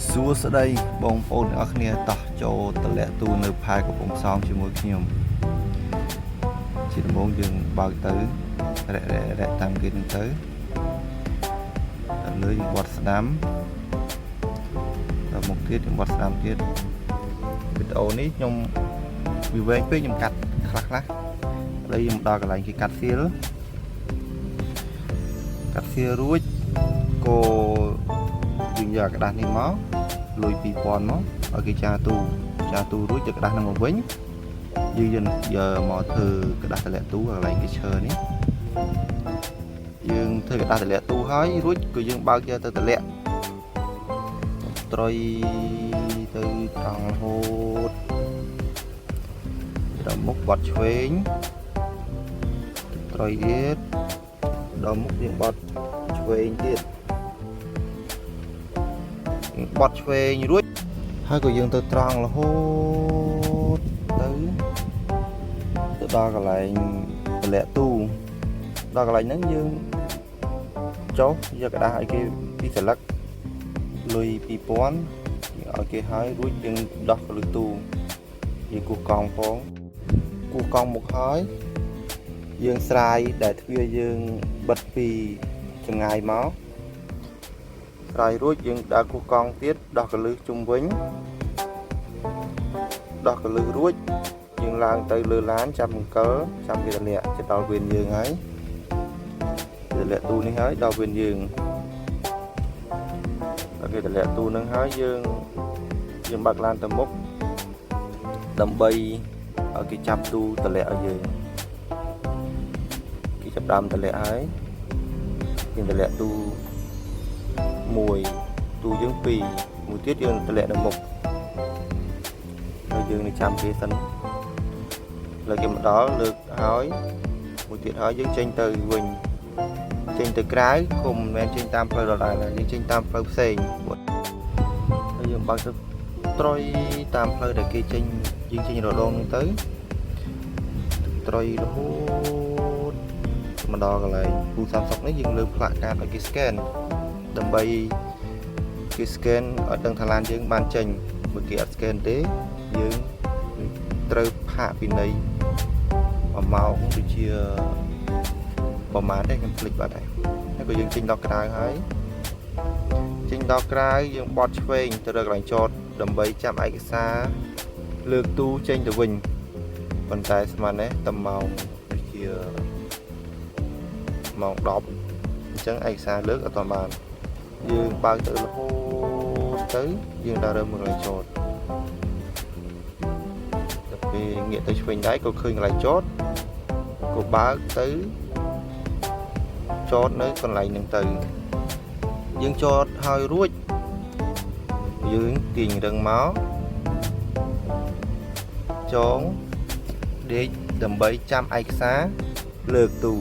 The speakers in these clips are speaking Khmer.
សួស្តីបងប្អូនទាំងអស់គ្នាតោះចូលតម្លាក់ទូនៅផែកំពង់សោមជាមួយខ្ញុំជាដំបូងយើងបើកទៅរែកតាមគេនឹងទៅដល់លើយើងបត់ស្ដាំដល់មុខទៀតយើងបត់ស្ដាំទៀតវីដេអូនេះខ្ញុំវាវែងពេកខ្ញុំកាត់ខ្លះឥឡូវយើងមកដល់កន្លែងគេកាត់សៀលរួចក៏យើងយកក្តាស់នេះមកលុយ 2000 មកឲ្យគេចាទូរួចយកក្តាស់ហ្នឹងមកវិញយើងយកមកធ្វើក្តាស់តម្លាក់ទូកន្លែងគេឈើនេះយើងធ្វើក្តាស់តម្លាក់ទូហើយរួចក៏យើងបើកយកទៅតម្លាក់ត្រុយទៅត្រង់រហូតដល់មុខបត់ឆ្វេងត្រុយទៀតដល់មុខយើងបត់ឆ្វេងទៀតបត់ឆ្វេងរួចហើយក៏យើងទៅត្រង់រហូតទៅដល់កន្លែងតម្លាក់ទូដល់កន្លែងហ្នឹងយើងចុះយកក្តាស់ឲ្យគេពីស្លឹកលុយ 2000 យើងឲ្យគេហើយរួចយើងដោះកលឹះទូយើងគូសកង់ផងគូសកង់មុខហើយយើងស្រាយដែលទ្វារយើងបិទពីចម្ងាយមកស្រាយរួចយើងដើរគូសកង់ទៀតដោះកលឹះជុំវិញដោះកលឹះរួចយើងឡើងទៅលើឡានចាប់អង្គលចាំគេតម្លាក់ទៅដល់វេនយើងហើយតម្លាក់ទូនេះហើយដល់វេនយើងដល់គេតម្លាក់ទូនឹងហើយយើងបើកឡានទៅមុខដើម្បីឲ្យគេចាប់ទូតម្លាក់ឲ្យយើងគេចាប់ដើមតម្លាក់ហើយយើងតម្លាក់ទូ1ទូយើង2មួយទៀតយើងតម្លាក់នៅមុខហើយយើងនឹងចាំគេសិនលើគេមកដល់លើកហើយមួយទៀតហើយយើងចេញទៅវិញចេញទៅក្រៅគុំមិនមែនចេញតាមផ្លូវដដែលយើងចេញតាមផ្លូវផ្សេងហើយយើងបើកទៅត្រុយតាមផ្លូវដែលគេចេញយើងចេញរដងទៅត្រុយរហូតមកដល់កន្លែងពូ30នេះយើងលើកផ្លាកកាតឲ្យគេ scan ដើម្បីគេ scan ឲ្យដឹងថាឡានយើងបានចេញបើគេអត់ scan ទេយើងត្រូវផាកពិន័យ1ម៉ោងដូចជាប្រហែលទេខ្ញុំភ្លេចបាត់ហើយក៏យើងចេញដល់ក្រៅហើយចេញដល់ក្រៅយើងបត់ឆ្វេងទៅរកកន្លែងចតដើម្បីចាំឯកសារលើកទូចេញទៅវិញប៉ុន្តែស្មាននេះតែម៉ោងដូចជាម៉ោង 10 អញ្ចឹងឯកសារលើកអត់ទាន់បានយើងបើកទៅរហូតទៅយើងដើររើមើលកន្លែងចតដល់ពេលងាកទៅឆ្វេងដៃក៏ឃើញកន្លែងចតក៏បើកទៅចតនៅកន្លែងហ្នឹងទៅយើងចតហើយរួចយើងទាញរឹងមកចងដេកដើម្បីចាំឯកសារលើកទូ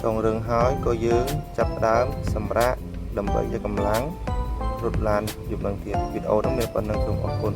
ចងរឹងហើយក៏យើងចាប់ផ្ដើមសម្រាកដើម្បីឲ្យកម្លាំងរត់ឡានយប់នឹងទៀតវីដេអូហ្នឹងមានប៉ុណ្្នឹងសូមអរគុណ